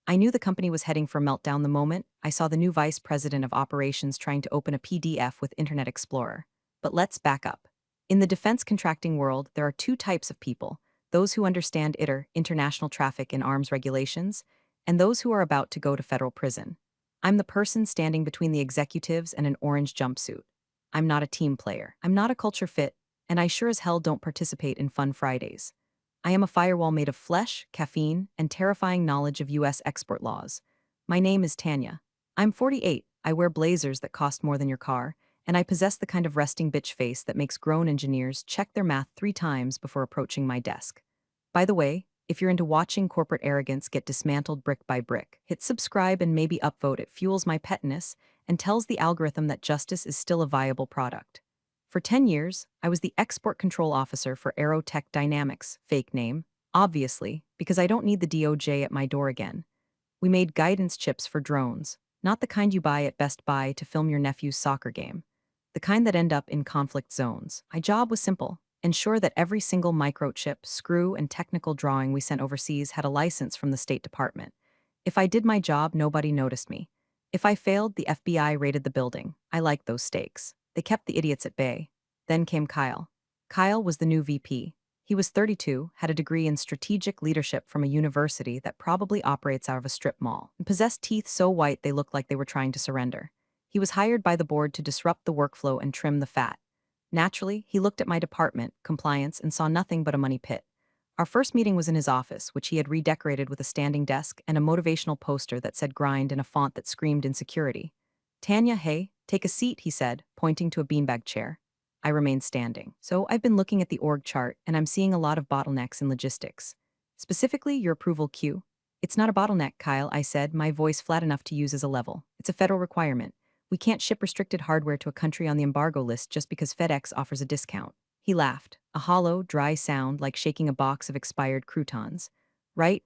I knew the company was heading for meltdown the moment I saw the new vice president of operations trying to open a PDF with Internet Explorer. But let's back up. In the defense contracting world, there are two types of people: those who understand ITAR, international traffic in arms regulations, and those who are about to go to federal prison. I'm the person standing between the executives and an orange jumpsuit. I'm not a team player. I'm not a culture fit, and I sure as hell don't participate in fun Fridays. I am a firewall made of flesh, caffeine, and terrifying knowledge of US export laws. My name is Tanya. I'm 48, I wear blazers that cost more than your car, and I possess the kind of resting bitch face that makes grown engineers check their math 3 times before approaching my desk. By the way, if you're into watching corporate arrogance get dismantled brick by brick, hit subscribe and maybe upvote. It fuels my petness and tells the algorithm that justice is still a viable product. For 10 years, I was the export control officer for Aerotech Dynamics, fake name, obviously, because I don't need the DOJ at my door again. We made guidance chips for drones, not the kind you buy at Best Buy to film your nephew's soccer game, the kind that end up in conflict zones. My job was simple: ensure that every single microchip, screw, and technical drawing we sent overseas had a license from the State Department. If I did my job, nobody noticed me. If I failed, the FBI raided the building. I liked those stakes. They kept the idiots at bay. Then came Kyle. Kyle was the new VP. He was 32, had a degree in strategic leadership from a university that probably operates out of a strip mall, and possessed teeth so white they looked like they were trying to surrender. He was hired by the board to disrupt the workflow and trim the fat. Naturally, he looked at my department, compliance, and saw nothing but a money pit. Our first meeting was in his office, which he had redecorated with a standing desk and a motivational poster that said grind in a font that screamed insecurity. Tanya, hey, take a seat, he said, pointing to a beanbag chair. I remained standing. So I've been looking at the org chart, and I'm seeing a lot of bottlenecks in logistics. Specifically, your approval queue. It's not a bottleneck, Kyle, I said, my voice flat enough to use as a level. It's a federal requirement. We can't ship restricted hardware to a country on the embargo list just because FedEx offers a discount. He laughed, a hollow, dry sound like shaking a box of expired croutons. Right,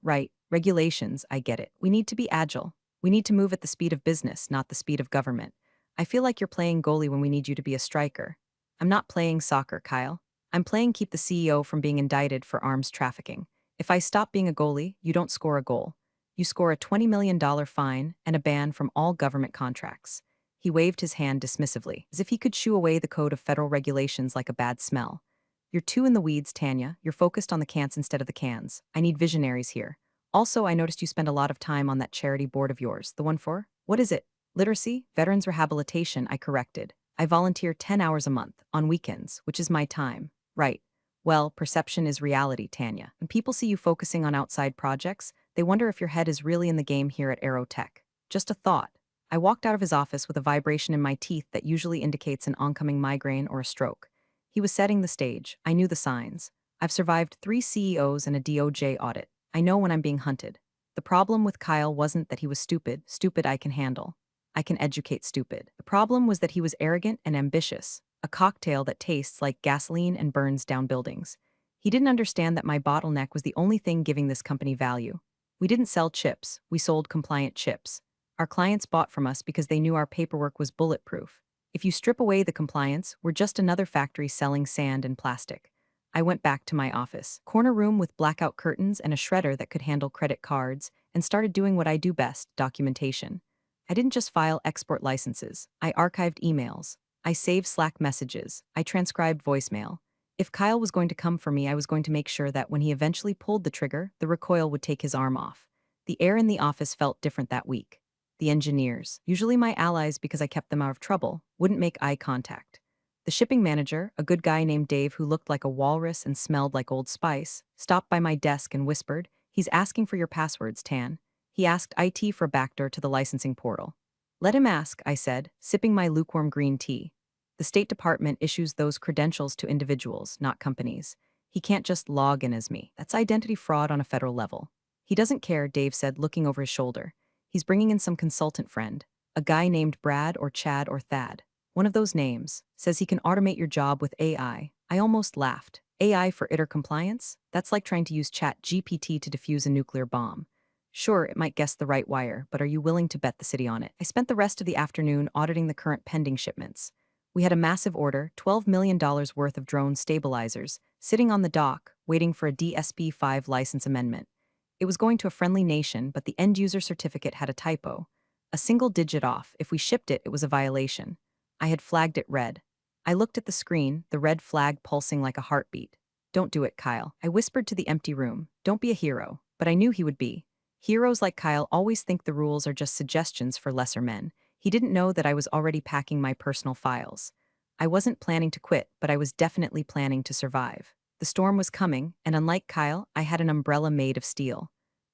regulations, I get it. We need to be agile. We need to move at the speed of business, not the speed of government. I feel like you're playing goalie when we need you to be a striker. I'm not playing soccer, Kyle. I'm playing keep the CEO from being indicted for arms trafficking. If I stop being a goalie, you don't score a goal. You score a $20 million fine and a ban from all government contracts. He waved his hand dismissively, as if he could shoo away the code of federal regulations like a bad smell. You're too in the weeds, Tanya. You're focused on the cans instead of the cans. I need visionaries here. Also, I noticed you spend a lot of time on that charity board of yours. The one for? What is it? Literacy? Veterans Rehabilitation, I corrected. I volunteer 10 hours a month, on weekends, which is my time. Right. Well, perception is reality, Tanya. When people see you focusing on outside projects, they wonder if your head is really in the game here at Aerotech. Just a thought. I walked out of his office with a vibration in my teeth that usually indicates an oncoming migraine or a stroke. He was setting the stage. I knew the signs. I've survived 3 CEOs and a DOJ audit. I know when I'm being hunted. The problem with Kyle wasn't that he was stupid. Stupid I can handle. I can educate stupid. The problem was that he was arrogant and ambitious, a cocktail that tastes like gasoline and burns down buildings. He didn't understand that my bottleneck was the only thing giving this company value. We didn't sell chips, we sold compliant chips. Our clients bought from us because they knew our paperwork was bulletproof. If you strip away the compliance, we're just another factory selling sand and plastic. I went back to my office, corner room with blackout curtains and a shredder that could handle credit cards, and started doing what I do best: documentation. I didn't just file export licenses. I archived emails. I saved Slack messages. I transcribed voicemail. If Kyle was going to come for me, I was going to make sure that when he eventually pulled the trigger, the recoil would take his arm off. The air in the office felt different that week. The engineers, usually my allies because I kept them out of trouble, wouldn't make eye contact. The shipping manager, a good guy named Dave who looked like a walrus and smelled like Old Spice, stopped by my desk and whispered, "He's asking for your passwords, Tan." He asked IT for a backdoor to the licensing portal. "Let him ask," I said, sipping my lukewarm green tea. The State Department issues those credentials to individuals, not companies. He can't just log in as me. That's identity fraud on a federal level. He doesn't care, Dave said, looking over his shoulder. He's bringing in some consultant friend, a guy named Brad or Chad or Thad. One of those names. Says he can automate your job with AI. I almost laughed. AI for ITAR compliance? That's like trying to use Chat GPT to defuse a nuclear bomb. Sure, it might guess the right wire, but are you willing to bet the city on it? I spent the rest of the afternoon auditing the current pending shipments. We had a massive order, $12 million worth of drone stabilizers, sitting on the dock, waiting for a DSP-5 license amendment. It was going to a friendly nation, but the end-user certificate had a typo. A single digit off. If we shipped it, it was a violation. I had flagged it red. I looked at the screen, the red flag pulsing like a heartbeat. Don't do it, Kyle. I whispered to the empty room. Don't be a hero. But I knew he would be. Heroes like Kyle always think the rules are just suggestions for lesser men. He didn't know that I was already packing my personal files. I wasn't planning to quit, but I was definitely planning to survive. The storm was coming, and unlike Kyle, I had an umbrella made of steel.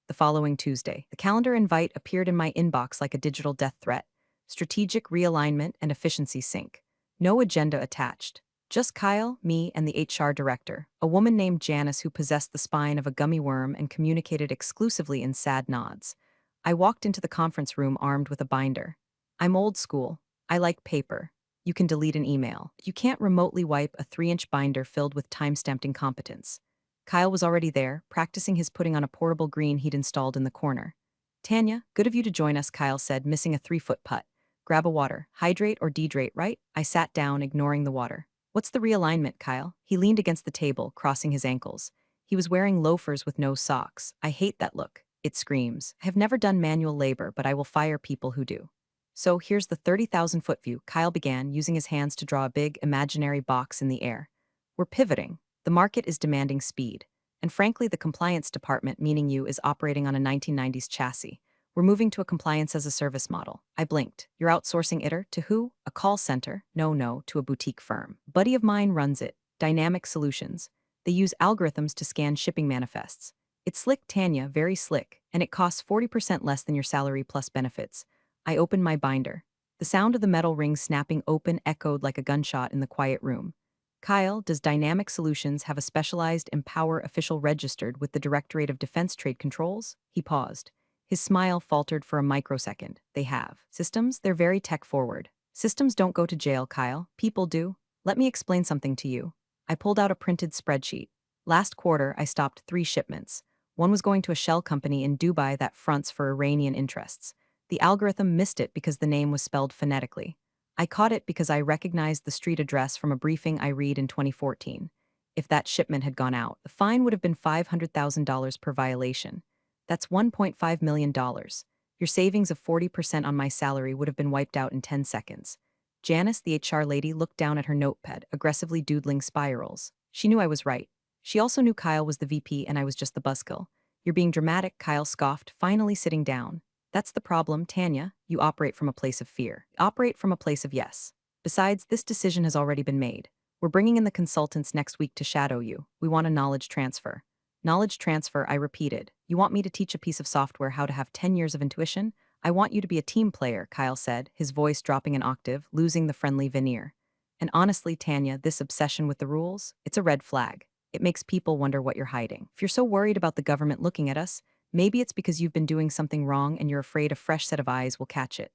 The following Tuesday, the calendar invite appeared in my inbox like a digital death threat. Strategic realignment and efficiency sync. No agenda attached. Just Kyle, me, and the HR director, a woman named Janice who possessed the spine of a gummy worm and communicated exclusively in sad nods. I walked into the conference room armed with a binder. I'm old school. I like paper. You can delete an email. You can't remotely wipe a 3-inch binder filled with time-stamped incompetence. Kyle was already there, practicing his putting on a portable green he'd installed in the corner. Tanya, good of you to join us, Kyle said, missing a 3-foot putt. Grab a water. Hydrate or dehydrate, right? I sat down, ignoring the water. What's the realignment, Kyle? He leaned against the table, crossing his ankles. He was wearing loafers with no socks. I hate that look. It screams. I have never done manual labor, but I will fire people who do. So here's the 30,000-foot view, Kyle began, using his hands to draw a big, imaginary box in the air. We're pivoting. The market is demanding speed. And frankly, the compliance department, meaning you, is operating on a 1990s chassis. We're moving to a compliance-as-a-service model. I blinked. You're outsourcing ITAR to who? A call center? No, to a boutique firm. Buddy of mine runs it. Dynamic Solutions. They use algorithms to scan shipping manifests. It's slick, Tanya, very slick, and it costs 40% less than your salary plus benefits. I opened my binder. The sound of the metal ring snapping open echoed like a gunshot in the quiet room. Kyle, does Dynamic Solutions have a specialized Empower official registered with the Directorate of Defense Trade Controls? He paused. His smile faltered for a microsecond. They have. Systems? They're very tech-forward. Systems don't go to jail, Kyle. People do. Let me explain something to you. I pulled out a printed spreadsheet. Last quarter, I stopped 3 shipments. One was going to a shell company in Dubai that fronts for Iranian interests. The algorithm missed it because the name was spelled phonetically. I caught it because I recognized the street address from a briefing I read in 2014. If that shipment had gone out, the fine would have been $500,000 per violation. That's $1.5 million. Your savings of 40% on my salary would have been wiped out in 10 seconds. Janice, the HR lady, looked down at her notepad, aggressively doodling spirals. She knew I was right. She also knew Kyle was the VP and I was just the buzzkill. You're being dramatic, Kyle scoffed, finally sitting down. That's the problem, Tanya. You operate from a place of fear. Operate from a place of yes. Besides, this decision has already been made. We're bringing in the consultants next week to shadow you. We want a knowledge transfer. Knowledge transfer, I repeated. You want me to teach a piece of software how to have 10 years of intuition? I want you to be a team player, Kyle said, his voice dropping an octave, losing the friendly veneer. And honestly, Tanya, this obsession with the rules, it's a red flag. It makes people wonder what you're hiding. If you're so worried about the government looking at us, maybe it's because you've been doing something wrong and you're afraid a fresh set of eyes will catch it.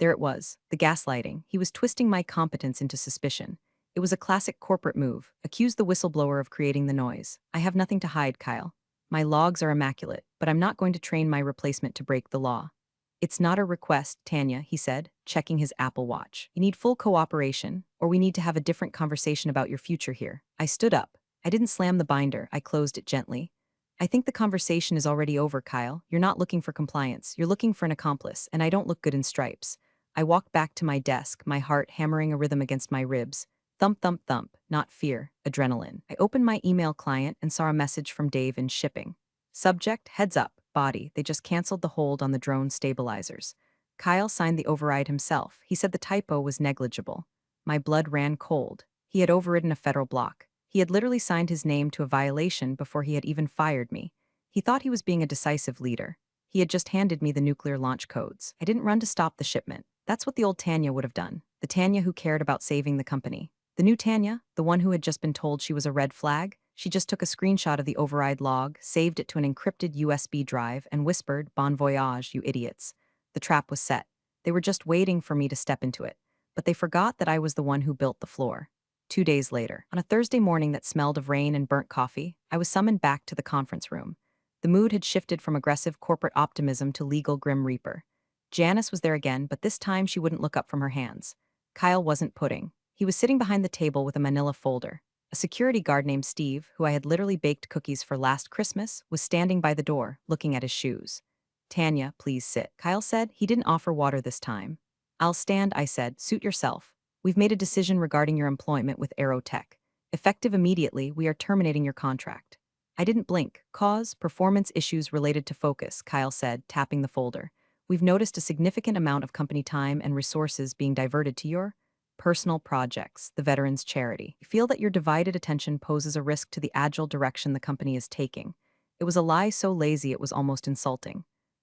There it was, the gaslighting. He was twisting my competence into suspicion. It was a classic corporate move. Accuse the whistleblower of creating the noise. I have nothing to hide, Kyle. My logs are immaculate, but I'm not going to train my replacement to break the law. It's not a request, Tanya, he said, checking his Apple Watch. You need full cooperation, or we need to have a different conversation about your future here. I stood up. I didn't slam the binder, I closed it gently. I think the conversation is already over, Kyle. You're not looking for compliance. You're looking for an accomplice, and I don't look good in stripes. I walked back to my desk, my heart hammering a rhythm against my ribs. Thump, thump, thump, not fear, adrenaline. I opened my email client and saw a message from Dave in shipping. Subject, heads up, body, they just canceled the hold on the drone stabilizers. Kyle signed the override himself. He said the typo was negligible. My blood ran cold. He had overridden a federal block. He had literally signed his name to a violation before he had even fired me. He thought he was being a decisive leader. He had just handed me the nuclear launch codes. I didn't run to stop the shipment. That's what the old Tanya would have done. The Tanya who cared about saving the company. The new Tanya, the one who had just been told she was a red flag, she just took a screenshot of the override log, saved it to an encrypted USB drive, and whispered, "Bon voyage, you idiots." The trap was set. They were just waiting for me to step into it. But they forgot that I was the one who built the floor. 2 days later, on a Thursday morning that smelled of rain and burnt coffee, I was summoned back to the conference room. The mood had shifted from aggressive corporate optimism to legal Grim Reaper. Janice was there again, but this time she wouldn't look up from her hands. Kyle wasn't pudding. He was sitting behind the table with a manila folder. A security guard named Steve, who I had literally baked cookies for last Christmas, was standing by the door, looking at his shoes. Tanya, please sit, Kyle said. He didn't offer water this time. I'll stand, I said. Suit yourself. We've made a decision regarding your employment with Aerotech. Effective immediately, we are terminating your contract. I didn't blink. Cause, performance issues related to focus, Kyle said, tapping the folder. We've noticed a significant amount of company time and resources being diverted to your personal projects, the veterans' charity. You feel that your divided attention poses a risk to the agile direction the company is taking. It was a lie so lazy it was almost insulting.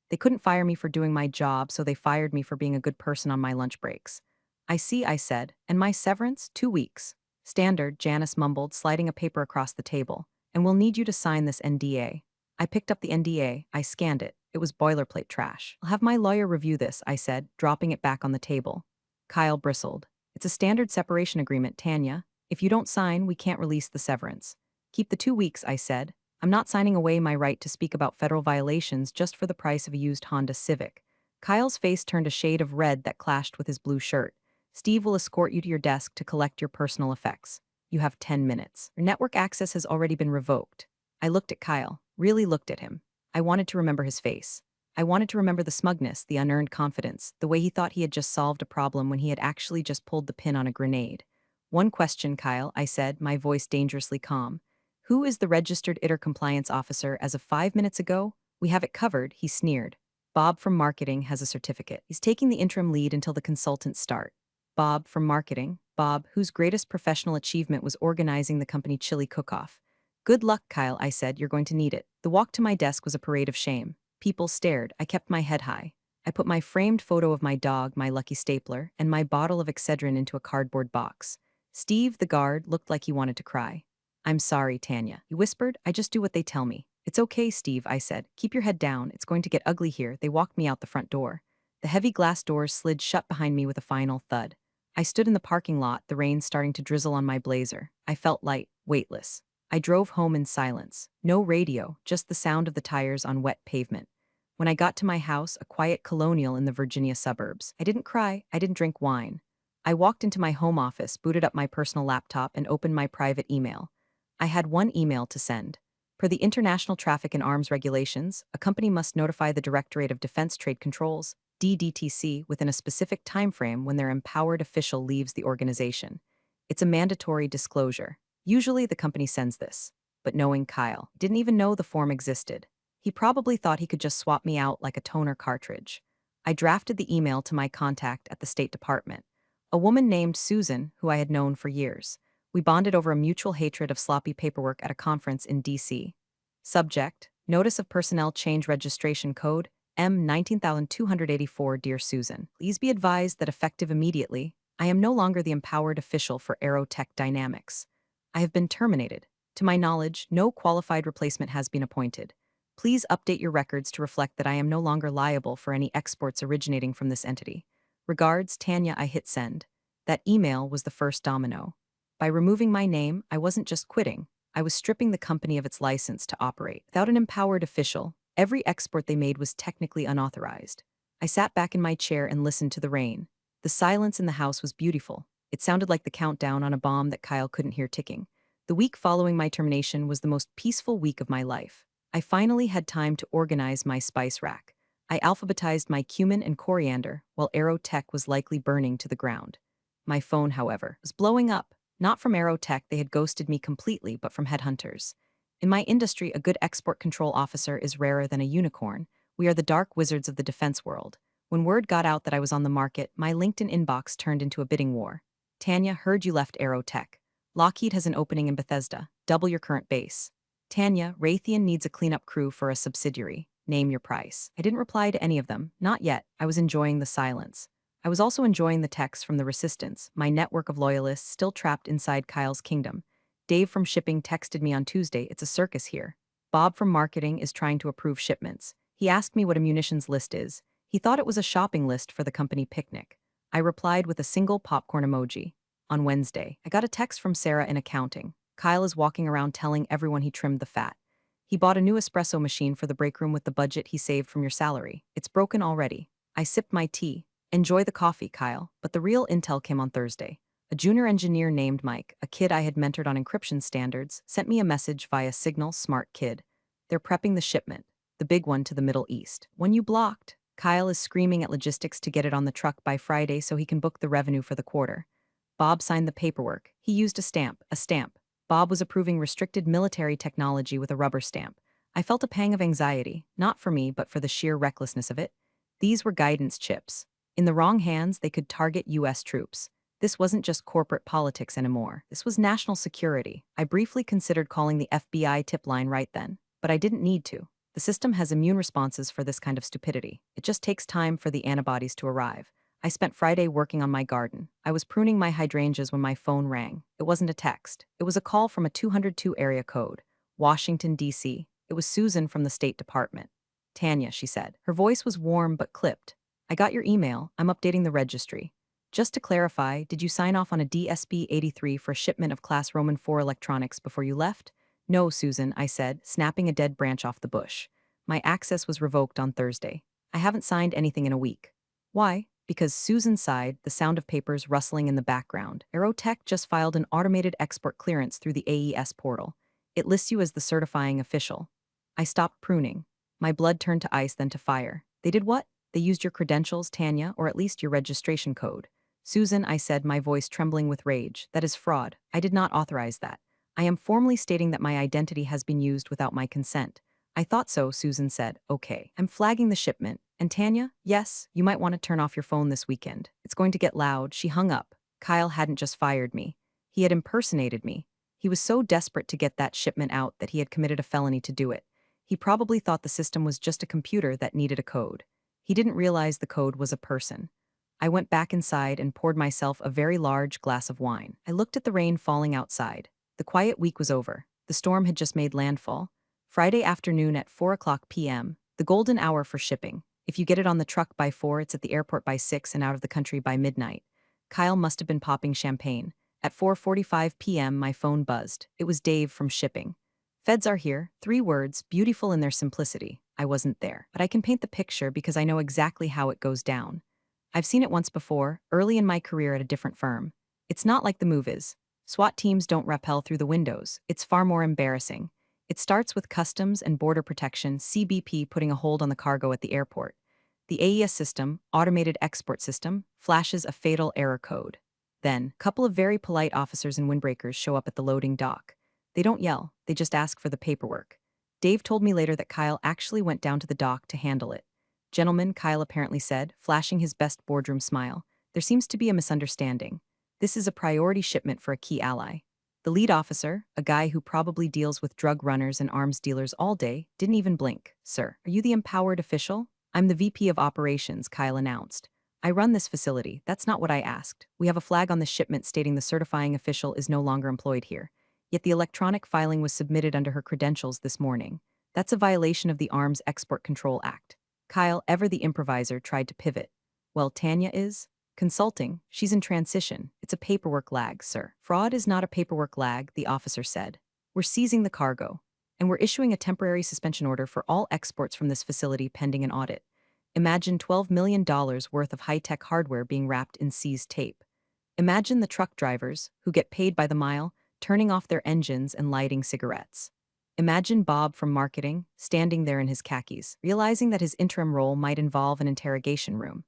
They couldn't fire me for doing my job, so they fired me for being a good person on my lunch breaks. I see, I said. And my severance? 2 weeks. Standard, Janice mumbled, sliding a paper across the table. And we'll need you to sign this NDA. I picked up the NDA, I scanned it. It was boilerplate trash. I'll have my lawyer review this, I said, dropping it back on the table. Kyle bristled. It's a standard separation agreement, Tanya. If you don't sign, we can't release the severance. Keep the 2 weeks, I said. I'm not signing away my right to speak about federal violations just for the price of a used Honda Civic. Kyle's face turned a shade of red that clashed with his blue shirt. Steve will escort you to your desk to collect your personal effects. You have 10 minutes. Your network access has already been revoked. I looked at Kyle, really looked at him. I wanted to remember his face. I wanted to remember the smugness, the unearned confidence, the way he thought he had just solved a problem when he had actually just pulled the pin on a grenade. One question, Kyle, I said, my voice dangerously calm. Who is the registered ITAR compliance officer as of 5 minutes ago? We have it covered, he sneered. Bob from marketing has a certificate. He's taking the interim lead until the consultants start. Bob from marketing, Bob, whose greatest professional achievement was organizing the company chili cook-off. Good luck, Kyle, I said, you're going to need it. The walk to my desk was a parade of shame. People stared. I kept my head high. I put my framed photo of my dog, my lucky stapler, and my bottle of Excedrin into a cardboard box. Steve, the guard, looked like he wanted to cry. I'm sorry, Tanya, he whispered. I just do what they tell me. It's okay, Steve, I said. Keep your head down. It's going to get ugly here. They walked me out the front door. The heavy glass doors slid shut behind me with a final thud. I stood in the parking lot, the rain starting to drizzle on my blazer. I felt light, weightless. I drove home in silence. No radio, just the sound of the tires on wet pavement. When I got to my house, a quiet colonial in the Virginia suburbs, I didn't cry, I didn't drink wine. I walked into my home office, booted up my personal laptop, and opened my private email. I had one email to send. Per the International Traffic in Arms Regulations, a company must notify the Directorate of Defense Trade Controls, DDTC, within a specific time frame when their empowered official leaves the organization. It's a mandatory disclosure. Usually the company sends this. But knowing Kyle, didn't even know the form existed. He probably thought he could just swap me out like a toner cartridge. I drafted the email to my contact at the State Department, a woman named Susan, who I had known for years. We bonded over a mutual hatred of sloppy paperwork at a conference in D.C. Subject: Notice of Personnel Change Registration Code, M19284. Dear Susan, please be advised that effective immediately, I am no longer the empowered official for Aerotech Dynamics. I have been terminated. To my knowledge, no qualified replacement has been appointed. Please update your records to reflect that I am no longer liable for any exports originating from this entity. Regards, Tanya. I hit send. That email was the first domino. By removing my name, I wasn't just quitting. I was stripping the company of its license to operate. Without an empowered official, every export they made was technically unauthorized. I sat back in my chair and listened to the rain. The silence in the house was beautiful. It sounded like the countdown on a bomb that Kyle couldn't hear ticking. The week following my termination was the most peaceful week of my life. I finally had time to organize my spice rack. I alphabetized my cumin and coriander, while Aerotech was likely burning to the ground. My phone, however, was blowing up. Not from Aerotech, they had ghosted me completely, but from headhunters. In my industry, a good export control officer is rarer than a unicorn. We are the dark wizards of the defense world. When word got out that I was on the market, my LinkedIn inbox turned into a bidding war. Tanya, heard you left Aerotech. Lockheed has an opening in Bethesda. Double your current base. Tanya, Raytheon needs a cleanup crew for a subsidiary. Name your price. I didn't reply to any of them. Not yet. I was enjoying the silence. I was also enjoying the texts from the resistance, my network of loyalists still trapped inside Kyle's kingdom. Dave from shipping texted me on Tuesday, it's a circus here. Bob from marketing is trying to approve shipments. He asked me what a munitions list is. He thought it was a shopping list for the company picnic. I replied with a single popcorn emoji. On Wednesday, I got a text from Sarah in accounting. Kyle is walking around telling everyone he trimmed the fat. He bought a new espresso machine for the break room with the budget he saved from your salary. It's broken already. I sipped my tea. Enjoy the coffee, Kyle, but the real intel came on Thursday. A junior engineer named Mike, a kid I had mentored on encryption standards, sent me a message via Signal. Smart kid. They're prepping the shipment, the big one to the Middle East. When you blocked, Kyle is screaming at logistics to get it on the truck by Friday so he can book the revenue for the quarter. Bob signed the paperwork. He used a stamp, a stamp. Bob was approving restricted military technology with a rubber stamp. I felt a pang of anxiety, not for me, but for the sheer recklessness of it. These were guidance chips. In the wrong hands, they could target US troops. This wasn't just corporate politics anymore. This was national security. I briefly considered calling the FBI tip line right then, but I didn't need to. The system has immune responses for this kind of stupidity. It just takes time for the antibodies to arrive. I spent Friday working on my garden. I was pruning my hydrangeas when my phone rang. It wasn't a text. It was a call from a 202 area code. Washington, D.C. It was Susan from the State Department. Tanya, she said. Her voice was warm but clipped. I got your email. I'm updating the registry. Just to clarify, did you sign off on a DSB 83 for a shipment of Class Roman 4 electronics before you left? No, Susan, I said, snapping a dead branch off the bush. My access was revoked on Thursday. I haven't signed anything in a week. Why? Because Susan sighed, the sound of papers rustling in the background. Aerotech just filed an automated export clearance through the AES portal. It lists you as the certifying official. I stopped pruning. My blood turned to ice, then to fire. They did what? They used your credentials, Tanya, or at least your registration code. Susan, I said, my voice trembling with rage. That is fraud. I did not authorize that. I am formally stating that my identity has been used without my consent. I thought so, Susan said. Okay. I'm flagging the shipment. And Tanya, yes, you might want to turn off your phone this weekend. It's going to get loud. She hung up. Kyle hadn't just fired me. He had impersonated me. He was so desperate to get that shipment out that he had committed a felony to do it. He probably thought the system was just a computer that needed a code. He didn't realize the code was a person. I went back inside and poured myself a very large glass of wine. I looked at the rain falling outside. The quiet week was over. The storm had just made landfall. Friday afternoon at 4:00 p.m., the golden hour for shipping. If you get it on the truck by 4, it's at the airport by 6 and out of the country by midnight. Kyle must have been popping champagne. At 4:45 p.m., my phone buzzed. It was Dave from shipping. Feds are here, 3 words, beautiful in their simplicity. I wasn't there, but I can paint the picture because I know exactly how it goes down. I've seen it once before, early in my career at a different firm. It's not like the movies. SWAT teams don't rappel through the windows. It's far more embarrassing. It starts with Customs and Border Protection, CBP, putting a hold on the cargo at the airport. The AES system, automated export system, flashes a fatal error code. Then, a couple of very polite officers in windbreakers show up at the loading dock. They don't yell, they just ask for the paperwork. Dave told me later that Kyle actually went down to the dock to handle it. Gentlemen, Kyle apparently said, flashing his best boardroom smile, there seems to be a misunderstanding. This is a priority shipment for a key ally. The lead officer, a guy who probably deals with drug runners and arms dealers all day, didn't even blink. Sir, are you the empowered official? I'm the VP of Operations, Kyle announced. I run this facility. That's not what I asked. We have a flag on the shipment stating the certifying official is no longer employed here. Yet the electronic filing was submitted under her credentials this morning. That's a violation of the Arms Export Control Act. Kyle, ever the improviser, tried to pivot. Well, Tanya is? Consulting. She's in transition. It's a paperwork lag, sir. Fraud is not a paperwork lag, the officer said. We're seizing the cargo. And we're issuing a temporary suspension order for all exports from this facility pending an audit. Imagine $12 million worth of high-tech hardware being wrapped in seized tape. Imagine the truck drivers, who get paid by the mile, turning off their engines and lighting cigarettes. Imagine Bob from marketing, standing there in his khakis, realizing that his interim role might involve an interrogation room.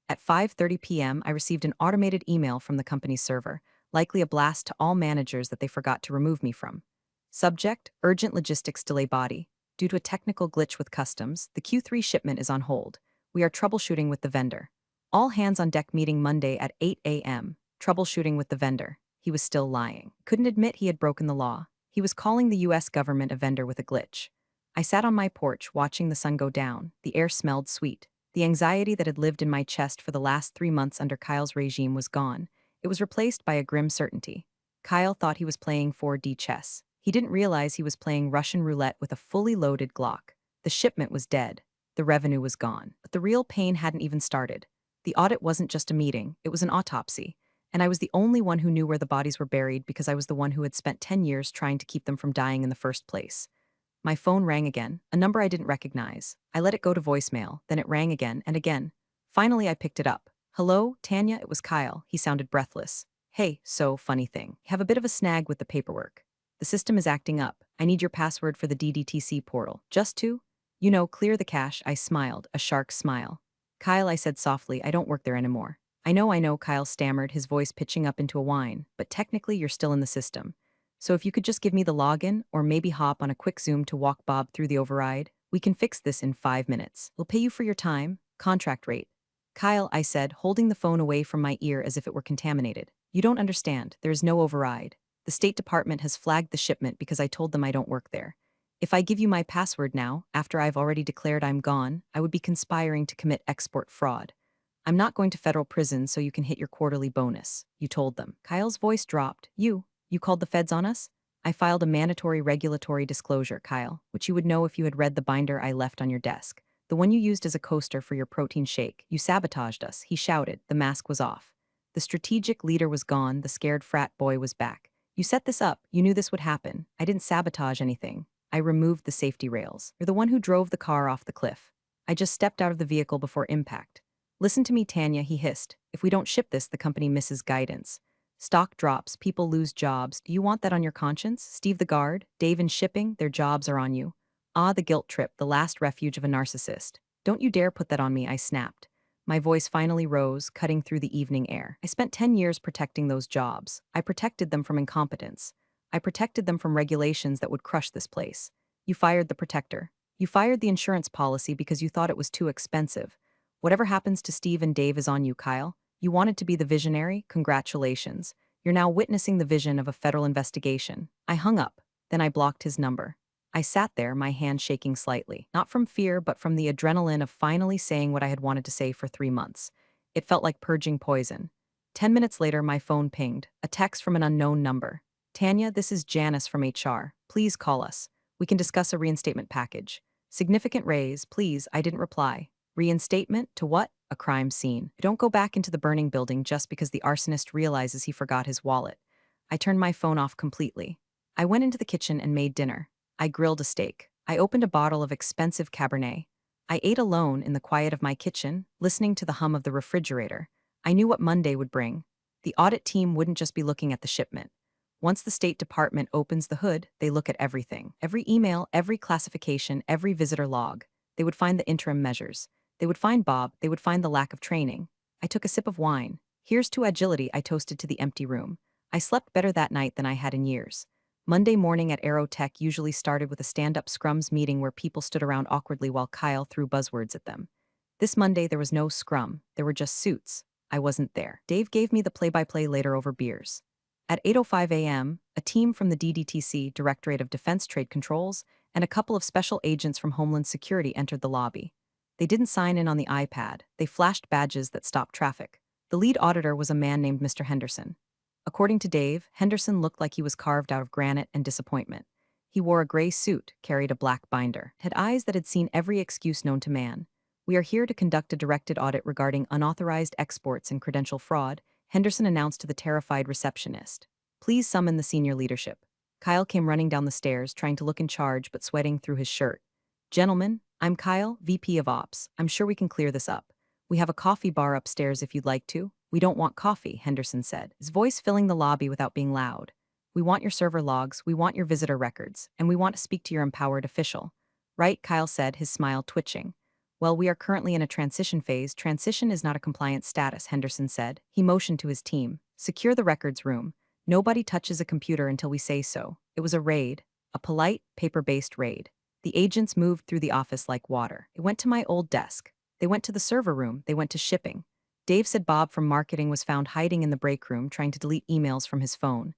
At 5:30 p.m., I received an automated email from the company's server, likely a blast to all managers that they forgot to remove me from. Subject, urgent logistics delay body. Due to a technical glitch with customs, the Q3 shipment is on hold. We are troubleshooting with the vendor. All hands on deck meeting Monday at 8 a.m. Troubleshooting with the vendor. He was still lying. Couldn't admit he had broken the law. He was calling the US government a vendor with a glitch. I sat on my porch watching the sun go down. The air smelled sweet. The anxiety that had lived in my chest for the last 3 months under Kyle's regime was gone. It was replaced by a grim certainty. Kyle thought he was playing 4D chess. He didn't realize he was playing Russian roulette with a fully loaded Glock. The shipment was dead. The revenue was gone. But the real pain hadn't even started. The audit wasn't just a meeting, it was an autopsy. And I was the only one who knew where the bodies were buried because I was the one who had spent 10 years trying to keep them from dying in the first place. My phone rang again, a number I didn't recognize. I let it go to voicemail, then it rang again and again. Finally, I picked it up. Hello, Tanya, it was Kyle. He sounded breathless. Hey, so funny thing. Have a bit of a snag with the paperwork. The system is acting up. I need your password for the DDTC portal. Just to, clear the cache. I smiled, a shark's smile. Kyle, I said softly, I don't work there anymore. I know, Kyle stammered, his voice pitching up into a whine, but technically you're still in the system. So if you could just give me the login, or maybe hop on a quick Zoom to walk Bob through the override, we can fix this in 5 minutes. We'll pay you for your time, contract rate. Kyle, I said, holding the phone away from my ear as if it were contaminated. You don't understand, there is no override. The State Department has flagged the shipment because I told them I don't work there. If I give you my password now, after I've already declared I'm gone, I would be conspiring to commit export fraud. I'm not going to federal prison so you can hit your quarterly bonus, you told them. Kyle's voice dropped. You called the feds on us? I filed a mandatory regulatory disclosure, Kyle, which you would know if you had read the binder I left on your desk. The one you used as a coaster for your protein shake. You sabotaged us, he shouted. The mask was off. The strategic leader was gone, the scared frat boy was back. You set this up, you knew this would happen. I didn't sabotage anything. I removed the safety rails. You're the one who drove the car off the cliff. I just stepped out of the vehicle before impact. Listen to me, Tanya, he hissed. If we don't ship this, the company misses guidance. Stock drops, people lose jobs. Do you want that on your conscience? Steve the guard, Dave in shipping, their jobs are on you. Ah, the guilt trip, the last refuge of a narcissist. Don't you dare put that on me, I snapped. My voice finally rose, cutting through the evening air. I spent 10 years protecting those jobs. I protected them from incompetence. I protected them from regulations that would crush this place. You fired the protector. You fired the insurance policy because you thought it was too expensive. Whatever happens to Steve and Dave is on you, Kyle. You wanted to be the visionary? Congratulations. You're now witnessing the vision of a federal investigation. I hung up. Then I blocked his number. I sat there, my hand shaking slightly, not from fear, but from the adrenaline of finally saying what I had wanted to say for 3 months. It felt like purging poison. 10 minutes later, my phone pinged, a text from an unknown number. Tanya, this is Janice from HR. Please call us. We can discuss a reinstatement package. Significant raise, please. I didn't reply. Reinstatement? To what? A crime scene. Don't go back into the burning building just because the arsonist realizes he forgot his wallet. I turned my phone off completely. I went into the kitchen and made dinner. I grilled a steak. I opened a bottle of expensive Cabernet. I ate alone in the quiet of my kitchen, listening to the hum of the refrigerator. I knew what Monday would bring. The audit team wouldn't just be looking at the shipment. Once the State Department opens the hood, they look at everything. Every email, every classification, every visitor log. They would find the interim measures. They would find Bob. They would find the lack of training. I took a sip of wine. Here's to agility, I toasted to the empty room. I slept better that night than I had in years. Monday morning at Aerotech usually started with a stand-up scrums meeting where people stood around awkwardly while Kyle threw buzzwords at them. This Monday there was no scrum, there were just suits. I wasn't there. Dave gave me the play-by-play later over beers. At 8:05 a.m., a team from the DDTC, Directorate of Defense Trade Controls, and a couple of special agents from Homeland Security entered the lobby. They didn't sign in on the iPad, they flashed badges that stopped traffic. The lead auditor was a man named Mr. Henderson. According to Dave, Henderson looked like he was carved out of granite and disappointment. He wore a gray suit, carried a black binder, had eyes that had seen every excuse known to man. We are here to conduct a directed audit regarding unauthorized exports and credential fraud, Henderson announced to the terrified receptionist. Please summon the senior leadership. Kyle came running down the stairs, trying to look in charge but sweating through his shirt. Gentlemen, I'm Kyle, VP of Ops. I'm sure we can clear this up. We have a coffee bar upstairs if you'd like to. We don't want coffee, Henderson said, his voice filling the lobby without being loud. We want your server logs, we want your visitor records, and we want to speak to your empowered official. Right, Kyle said, his smile twitching. Well, we are currently in a transition phase. Transition is not a compliance status, Henderson said. He motioned to his team. Secure the records room. Nobody touches a computer until we say so. It was a raid, a polite, paper-based raid. The agents moved through the office like water. It went to my old desk. They went to the server room. They went to shipping. Dave said Bob from marketing was found hiding in the break room trying to delete emails from his phone.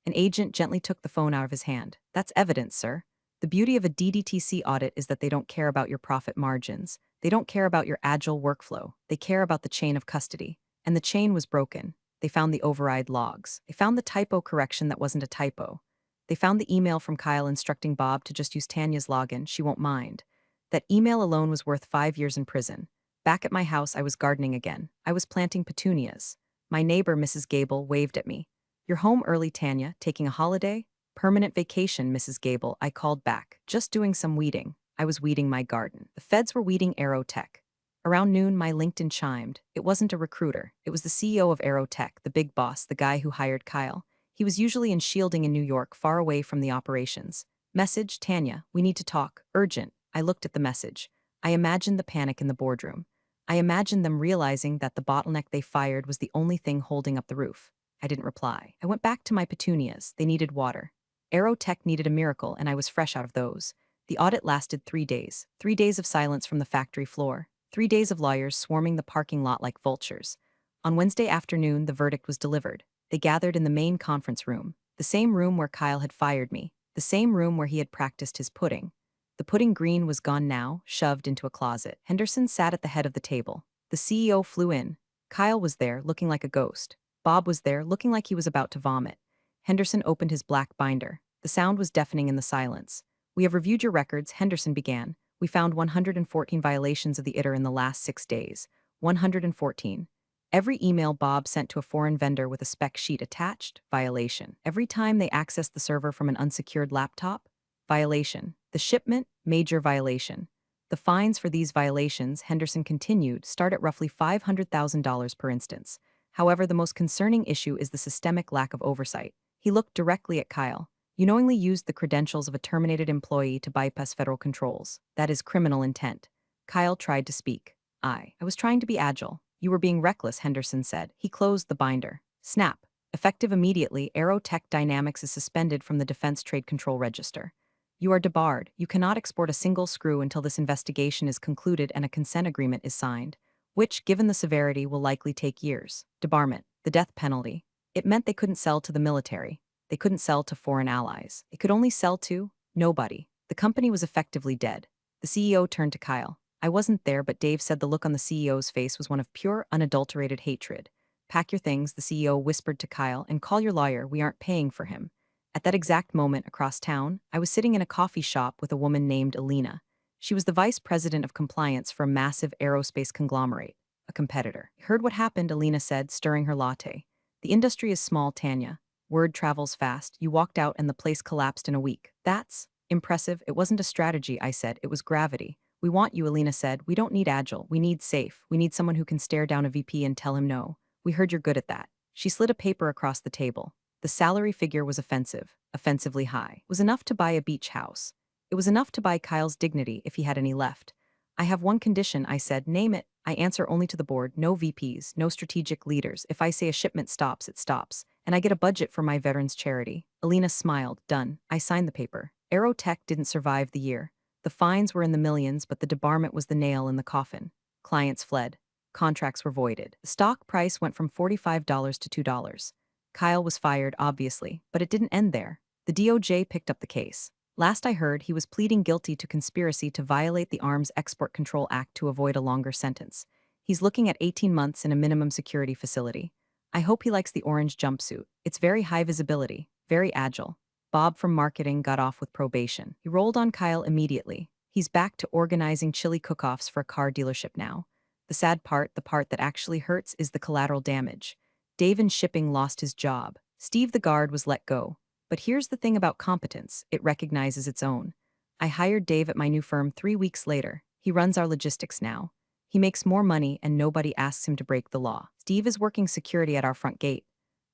An agent gently took the phone out of his hand. That's evidence, sir. The beauty of a DDTC audit is that they don't care about your profit margins. They don't care about your agile workflow. They care about the chain of custody. And the chain was broken. They found the override logs. They found the typo correction that wasn't a typo. They found the email from Kyle instructing Bob to just use Tanya's login. She won't mind. That email alone was worth 5 years in prison. Back at my house, I was gardening again. I was planting petunias. My neighbor, Mrs. Gable, waved at me. You're home early, Tanya, taking a holiday? Permanent vacation, Mrs. Gable, I called back. Just doing some weeding. I was weeding my garden. The feds were weeding Aerotech. Around noon, my LinkedIn chimed. It wasn't a recruiter. It was the CEO of Aerotech, the big boss, the guy who hired Kyle. He was usually in Shielding in New York, far away from the operations. Message, Tanya, we need to talk. Urgent. I looked at the message. I imagined the panic in the boardroom. I imagined them realizing that the bottleneck they fired was the only thing holding up the roof. I didn't reply. I went back to my petunias. They needed water. Aerotech needed a miracle, and I was fresh out of those. The audit lasted 3 days. 3 days of silence from the factory floor. 3 days of lawyers swarming the parking lot like vultures. On Wednesday afternoon, the verdict was delivered. They gathered in the main conference room, the same room where Kyle had fired me, the same room where he had practiced his pudding. The pudding green was gone now, shoved into a closet. Henderson sat at the head of the table. The CEO flew in. Kyle was there, looking like a ghost. Bob was there, looking like he was about to vomit. Henderson opened his black binder. The sound was deafening in the silence. We have reviewed your records, Henderson began. We found 114 violations of the ITAR in the last 6 days. 114. Every email Bob sent to a foreign vendor with a spec sheet attached, violation. Every time they accessed the server from an unsecured laptop, violation. The shipment, major violation. The fines for these violations, Henderson continued, start at roughly $500,000 per instance. However, the most concerning issue is the systemic lack of oversight. He looked directly at Kyle. You knowingly used the credentials of a terminated employee to bypass federal controls. That is criminal intent. Kyle tried to speak. I was trying to be agile. You were being reckless, Henderson said. He closed the binder. Snap. Effective immediately, Aerotech Dynamics is suspended from the Defense Trade Control Register. You are debarred. You cannot export a single screw until this investigation is concluded and a consent agreement is signed, which, given the severity, will likely take years. Debarment. The death penalty. It meant they couldn't sell to the military. They couldn't sell to foreign allies. It could only sell to nobody. The company was effectively dead. The CEO turned to Kyle. I wasn't there, but Dave said the look on the CEO's face was one of pure, unadulterated hatred. Pack your things, the CEO whispered to Kyle, and call your lawyer. We aren't paying for him. At that exact moment, across town, I was sitting in a coffee shop with a woman named Alina. She was the vice president of compliance for a massive aerospace conglomerate, a competitor. Heard what happened, Alina said, stirring her latte. The industry is small, Tanya. Word travels fast. You walked out and the place collapsed in a week. That's impressive. It wasn't a strategy, I said. It was gravity. We want you, Alina said. We don't need agile. We need safe. We need someone who can stare down a VP and tell him no. We heard you're good at that. She slid a paper across the table. The salary figure was offensive, offensively high. It was enough to buy a beach house. It was enough to buy Kyle's dignity if he had any left. I have one condition, I said. Name it. I answer only to the board. No VPs, no strategic leaders. If I say a shipment stops, it stops. And I get a budget for my veterans charity. Alina smiled. Done. I signed the paper. Aerotech didn't survive the year. The fines were in the millions, but the debarment was the nail in the coffin. Clients fled. Contracts were voided. The stock price went from $45 to $2. Kyle was fired, obviously, but it didn't end there. The DOJ picked up the case. Last I heard, he was pleading guilty to conspiracy to violate the Arms Export Control Act to avoid a longer sentence. He's looking at 18 months in a minimum security facility. I hope he likes the orange jumpsuit. It's very high visibility, very agile. Bob from marketing got off with probation. He rolled on Kyle immediately. He's back to organizing chili cook-offs for a car dealership now. The sad part, the part that actually hurts, is the collateral damage. Dave in shipping lost his job. Steve the guard was let go. But here's the thing about competence, it recognizes its own. I hired Dave at my new firm 3 weeks later. He runs our logistics now. He makes more money and nobody asks him to break the law. Steve is working security at our front gate.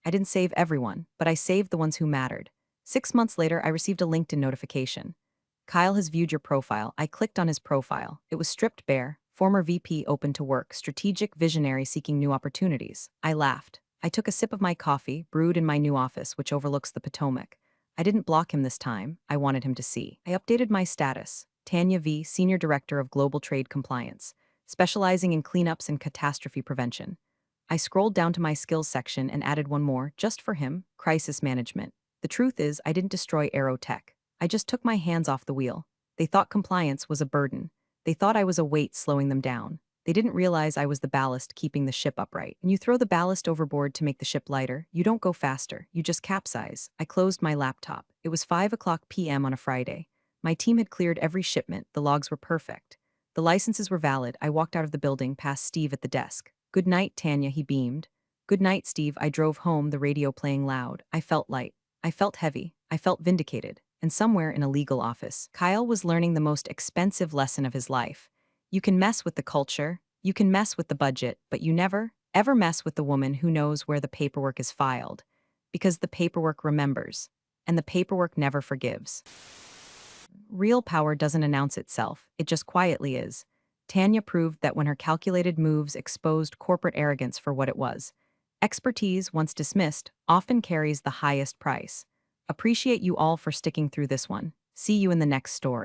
I didn't save everyone, but I saved the ones who mattered. 6 months later, I received a LinkedIn notification. Kyle has viewed your profile. I clicked on his profile. It was stripped bare. Former VP open to work, strategic visionary seeking new opportunities. I laughed. I took a sip of my coffee, brewed in my new office, which overlooks the Potomac. I didn't block him this time. I wanted him to see. I updated my status. Tanya V., Senior Director of Global Trade Compliance, specializing in cleanups and catastrophe prevention. I scrolled down to my skills section and added one more, just for him, crisis management. The truth is, I didn't destroy Aerotech. I just took my hands off the wheel. They thought compliance was a burden. They thought I was a weight slowing them down. They didn't realize I was the ballast keeping the ship upright. When you throw the ballast overboard to make the ship lighter, you don't go faster, you just capsize. I closed my laptop. It was 5 p.m. on a Friday. My team had cleared every shipment, the logs were perfect. The licenses were valid. I walked out of the building past Steve at the desk. Good night, Tanya, he beamed. Good night, Steve. I drove home, the radio playing loud. I felt light. I felt heavy. I felt vindicated. And somewhere in a legal office, Kyle was learning the most expensive lesson of his life. You can mess with the culture, You can mess with the budget, but you never, ever mess with the woman who knows where the paperwork is filed. Because the paperwork remembers, and the paperwork never forgives. Real power doesn't announce itself, it just quietly is. Tanya proved that when her calculated moves exposed corporate arrogance for what it was. Expertise, once dismissed, often carries the highest price. Appreciate you all for sticking through this one. See you in the next story.